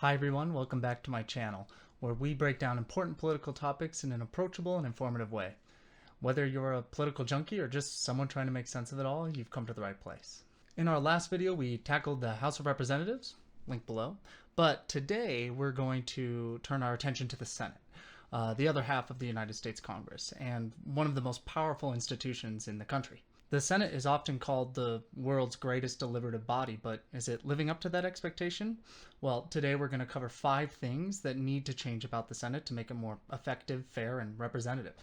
Hi everyone, welcome back to my channel, where we break down important political topics in an approachable and informative way. Whether you're a political junkie or just someone trying to make sense of it all, you've come to the right place. In our last video, we tackled the House of Representatives, link below, but today we're going to turn our attention to the Senate, the other half of the United States Congress, and one of the most powerful institutions in the country. The Senate is often called the world's greatest deliberative body, but is it living up to that expectation? Well, today we're going to cover 5 things that need to change about the Senate to make it more effective, fair, and representative.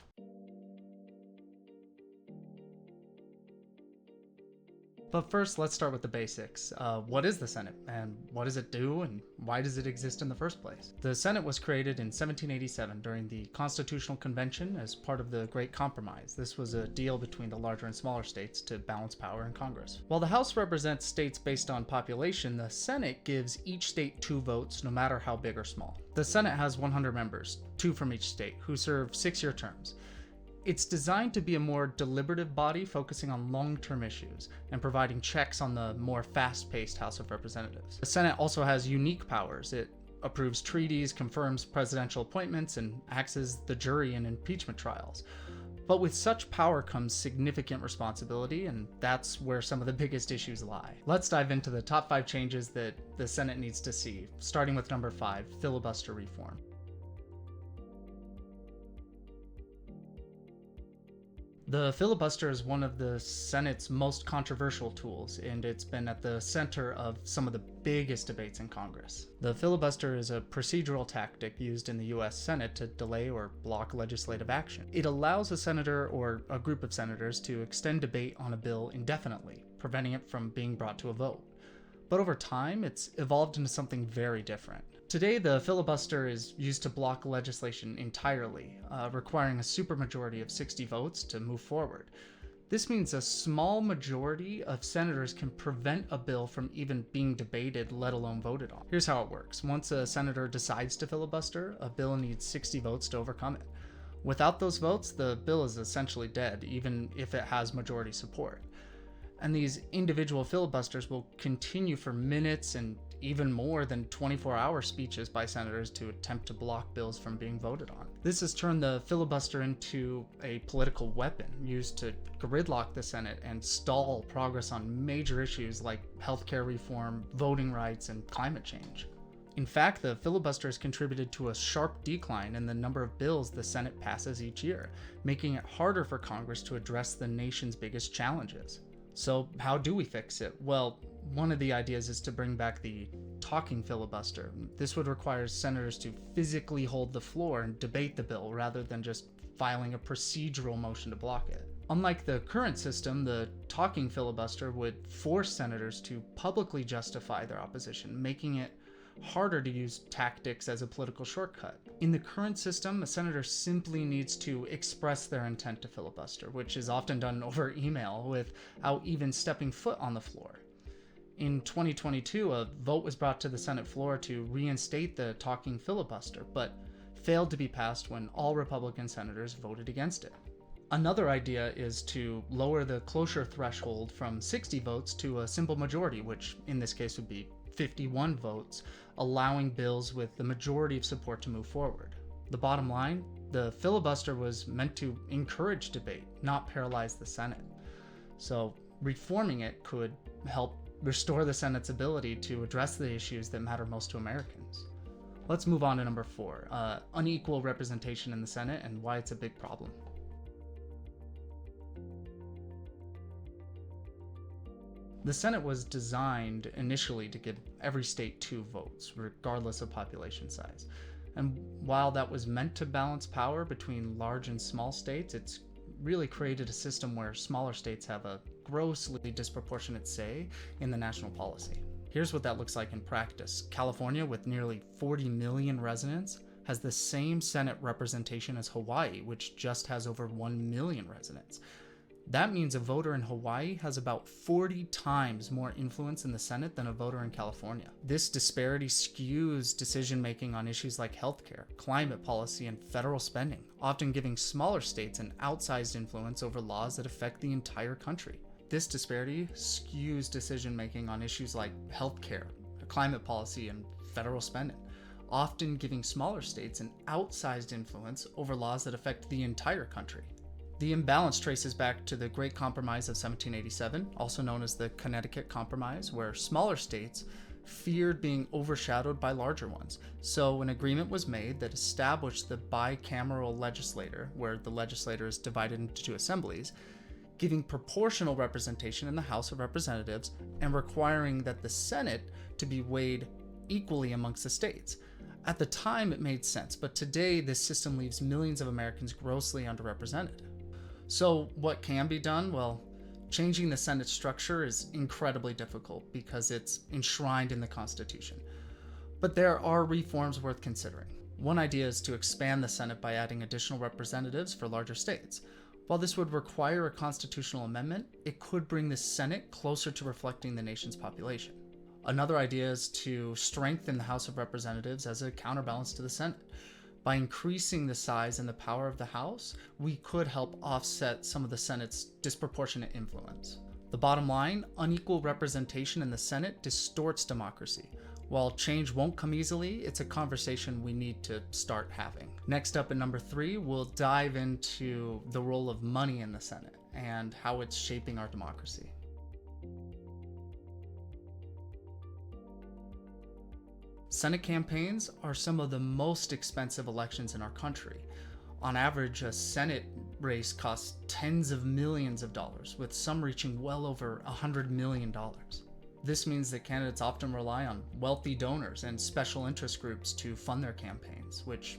But first, let's start with the basics. What is the Senate, and what does it do, and why does it exist in the first place? The Senate was created in 1787 during the Constitutional Convention as part of the Great Compromise. This was a deal between the larger and smaller states to balance power in Congress. While the House represents states based on population, the Senate gives each state 2 votes, no matter how big or small. The Senate has 100 members, 2 from each state, who serve 6-year terms. It's designed to be a more deliberative body focusing on long-term issues and providing checks on the more fast-paced House of Representatives. The Senate also has unique powers. It approves treaties, confirms presidential appointments, and acts as the jury in impeachment trials. But with such power comes significant responsibility, and that's where some of the biggest issues lie. Let's dive into the top 5 changes that the Senate needs to see, starting with number 5, filibuster reform. The filibuster is one of the Senate's most controversial tools, and it's been at the center of some of the biggest debates in Congress. The filibuster is a procedural tactic used in the US Senate to delay or block legislative action. It allows a senator or a group of senators to extend debate on a bill indefinitely, preventing it from being brought to a vote. But over time, it's evolved into something very different. Today, the filibuster is used to block legislation entirely, requiring a supermajority of 60 votes to move forward. This means a small majority of senators can prevent a bill from even being debated, let alone voted on. Here's how it works. Once a senator decides to filibuster, a bill needs 60 votes to overcome it. Without those votes, the bill is essentially dead, even if it has majority support. And these individual filibusters will continue for minutes and even more than 24-hour speeches by senators to attempt to block bills from being voted on. This has turned the filibuster into a political weapon used to gridlock the Senate and stall progress on major issues like healthcare reform, voting rights, and climate change. In fact, the filibuster has contributed to a sharp decline in the number of bills the Senate passes each year, making it harder for Congress to address the nation's biggest challenges. So how do we fix it? Well, one of the ideas is to bring back the talking filibuster. This would require senators to physically hold the floor and debate the bill rather than just filing a procedural motion to block it. Unlike the current system, the talking filibuster would force senators to publicly justify their opposition, making it harder to use tactics as a political shortcut. In the current system, a senator simply needs to express their intent to filibuster, which is often done over email without even stepping foot on the floor. In 2022, a vote was brought to the Senate floor to reinstate the talking filibuster, but failed to be passed when all Republican senators voted against it. Another idea is to lower the cloture threshold from 60 votes to a simple majority, which in this case would be 51 votes, allowing bills with the majority of support to move forward. The bottom line, the filibuster was meant to encourage debate, not paralyze the Senate. So reforming it could help restore the Senate's ability to address the issues that matter most to Americans. Let's move on to number 4, unequal representation in the Senate and why it's a big problem. The Senate was designed initially to give every state 2 votes, regardless of population size. And while that was meant to balance power between large and small states, it's really created a system where smaller states have a grossly disproportionate say in the national policy. Here's what that looks like in practice. California, with nearly 40 million residents, has the same Senate representation as Hawaii, which just has over 1 million residents. That means a voter in Hawaii has about 40 times more influence in the Senate than a voter in California. This disparity skews decision-making on issues like healthcare, climate policy, and federal spending, often giving smaller states an outsized influence over laws that affect the entire country. This disparity skews decision-making on issues like healthcare, climate policy, and federal spending, often giving smaller states an outsized influence over laws that affect the entire country. The imbalance traces back to the Great Compromise of 1787, also known as the Connecticut Compromise, where smaller states feared being overshadowed by larger ones. So an agreement was made that established the bicameral legislature, where the legislature is divided into two assemblies, giving proportional representation in the House of Representatives and requiring that the Senate to be weighed equally amongst the states. At the time, it made sense, but today this system leaves millions of Americans grossly underrepresented. So what can be done? Well, changing the Senate structure is incredibly difficult because it's enshrined in the Constitution. But there are reforms worth considering. One idea is to expand the Senate by adding additional representatives for larger states. While this would require a constitutional amendment, it could bring the Senate closer to reflecting the nation's population. Another idea is to strengthen the House of Representatives as a counterbalance to the Senate. By increasing the size and the power of the House, we could help offset some of the Senate's disproportionate influence. The bottom line, unequal representation in the Senate distorts democracy. While change won't come easily, it's a conversation we need to start having. Next up at number 3, we'll dive into the role of money in the Senate and how it's shaping our democracy. Senate campaigns are some of the most expensive elections in our country. On average, a Senate race costs tens of millions of dollars, with some reaching well over $100 million. This means that candidates often rely on wealthy donors and special interest groups to fund their campaigns, which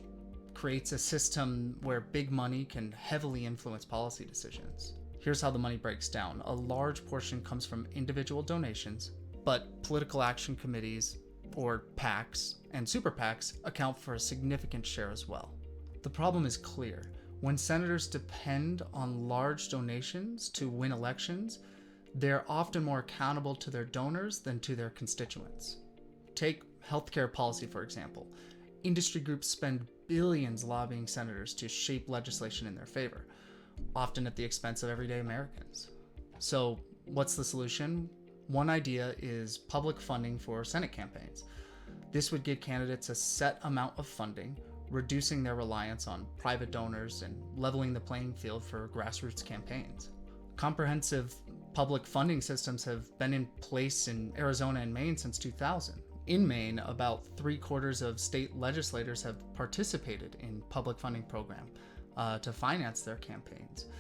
creates a system where big money can heavily influence policy decisions. Here's how the money breaks down. A large portion comes from individual donations, but political action committees, or PACs, and super PACs account for a significant share as well. The problem is clear. When senators depend on large donations to win elections, they're often more accountable to their donors than to their constituents. Take healthcare policy, for example. Industry groups spend billions lobbying senators to shape legislation in their favor, often at the expense of everyday Americans. So, what's the solution? One idea is public funding for Senate campaigns. This would give candidates a set amount of funding, reducing their reliance on private donors and leveling the playing field for grassroots campaigns. Comprehensive public funding systems have been in place in Arizona and Maine since 2000. In Maine, about 3/4 of state legislators have participated in public funding program to finance their campaigns.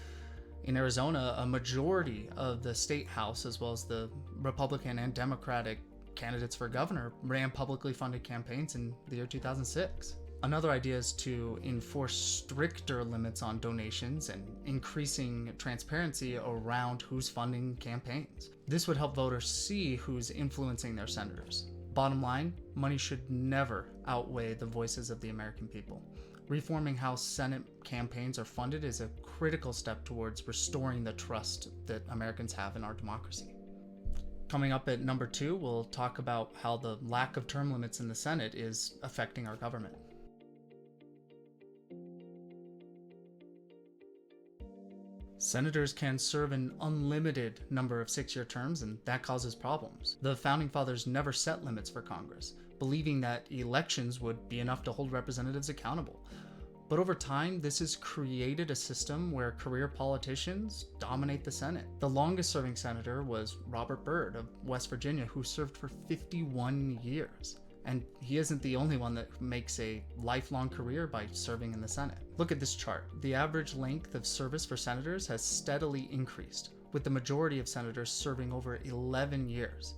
In Arizona, a majority of the state house, as well as the Republican and Democratic candidates for governor, ran publicly funded campaigns in the year 2006. Another idea is to enforce stricter limits on donations and increasing transparency around who's funding campaigns. This would help voters see who's influencing their senators. Bottom line, money should never outweigh the voices of the American people. Reforming how Senate campaigns are funded is a critical step towards restoring the trust that Americans have in our democracy. Coming up at number 2, we'll talk about how the lack of term limits in the Senate is affecting our government. Senators can serve an unlimited number of 6-year terms, and that causes problems. The Founding Fathers never set limits for Congress, believing that elections would be enough to hold representatives accountable. But over time, this has created a system where career politicians dominate the Senate. The longest serving senator was Robert Byrd of West Virginia, who served for 51 years. And he isn't the only one that makes a lifelong career by serving in the Senate. Look at this chart. The average length of service for senators has steadily increased, with the majority of senators serving over 11 years.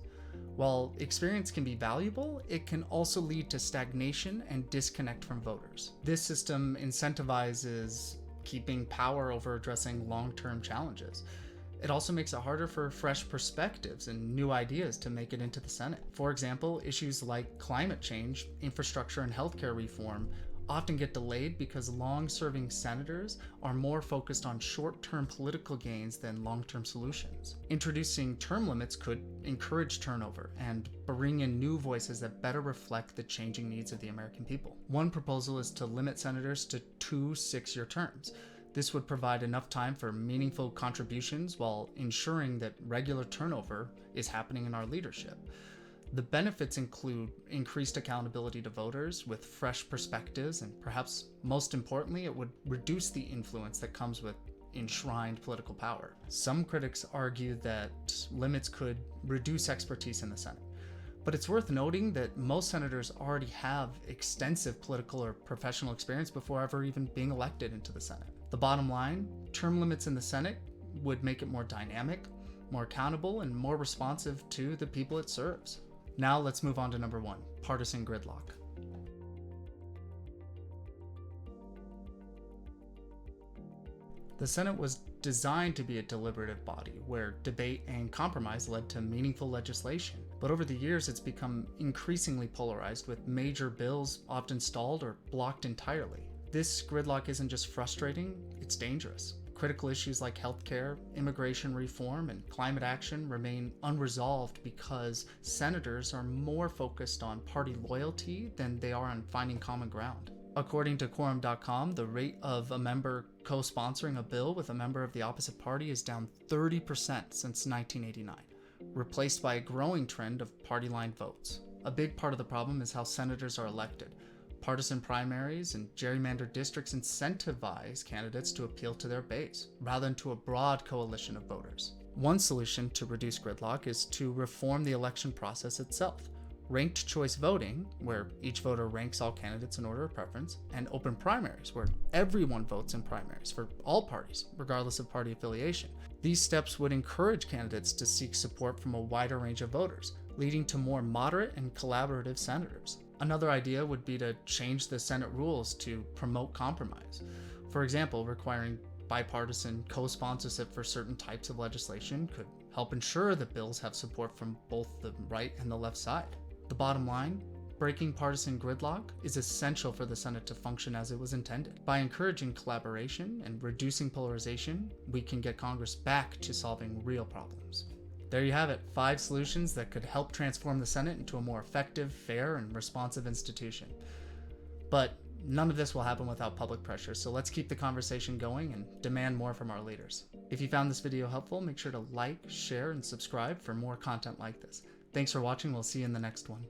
While experience can be valuable, it can also lead to stagnation and disconnect from voters. This system incentivizes keeping power over addressing long-term challenges. It also makes it harder for fresh perspectives and new ideas to make it into the Senate. For example, issues like climate change, infrastructure, and healthcare reform often get delayed because long-serving senators are more focused on short-term political gains than long-term solutions. Introducing term limits could encourage turnover and bring in new voices that better reflect the changing needs of the American people. One proposal is to limit senators to 2 6-year terms. This would provide enough time for meaningful contributions while ensuring that regular turnover is happening in our leadership. The benefits include increased accountability to voters with fresh perspectives, and perhaps most importantly, it would reduce the influence that comes with enshrined political power. Some critics argue that limits could reduce expertise in the Senate. But it's worth noting that most senators already have extensive political or professional experience before ever even being elected into the Senate. The bottom line, term limits in the Senate would make it more dynamic, more accountable, and more responsive to the people it serves. Now let's move on to number 1, partisan gridlock. The Senate was designed to be a deliberative body where debate and compromise led to meaningful legislation. But over the years, it's become increasingly polarized, with major bills often stalled or blocked entirely. This gridlock isn't just frustrating, it's dangerous. Critical issues like healthcare, immigration reform, and climate action remain unresolved because senators are more focused on party loyalty than they are on finding common ground. According to Quorum.com, the rate of a member co-sponsoring a bill with a member of the opposite party is down 30% since 1989, replaced by a growing trend of party-line votes. A big part of the problem is how senators are elected. Partisan primaries and gerrymandered districts incentivize candidates to appeal to their base, rather than to a broad coalition of voters. One solution to reduce gridlock is to reform the election process itself. Ranked choice voting, where each voter ranks all candidates in order of preference, and open primaries, where everyone votes in primaries for all parties, regardless of party affiliation. These steps would encourage candidates to seek support from a wider range of voters, leading to more moderate and collaborative senators. Another idea would be to change the Senate rules to promote compromise. For example, requiring bipartisan co-sponsorship for certain types of legislation could help ensure that bills have support from both the right and the left side. The bottom line, breaking partisan gridlock is essential for the Senate to function as it was intended. By encouraging collaboration and reducing polarization, we can get Congress back to solving real problems. There you have it, 5 solutions that could help transform the Senate into a more effective, fair, and responsive institution. But none of this will happen without public pressure, so let's keep the conversation going and demand more from our leaders. If you found this video helpful, make sure to like, share, and subscribe for more content like this. Thanks for watching. We'll see you in the next one.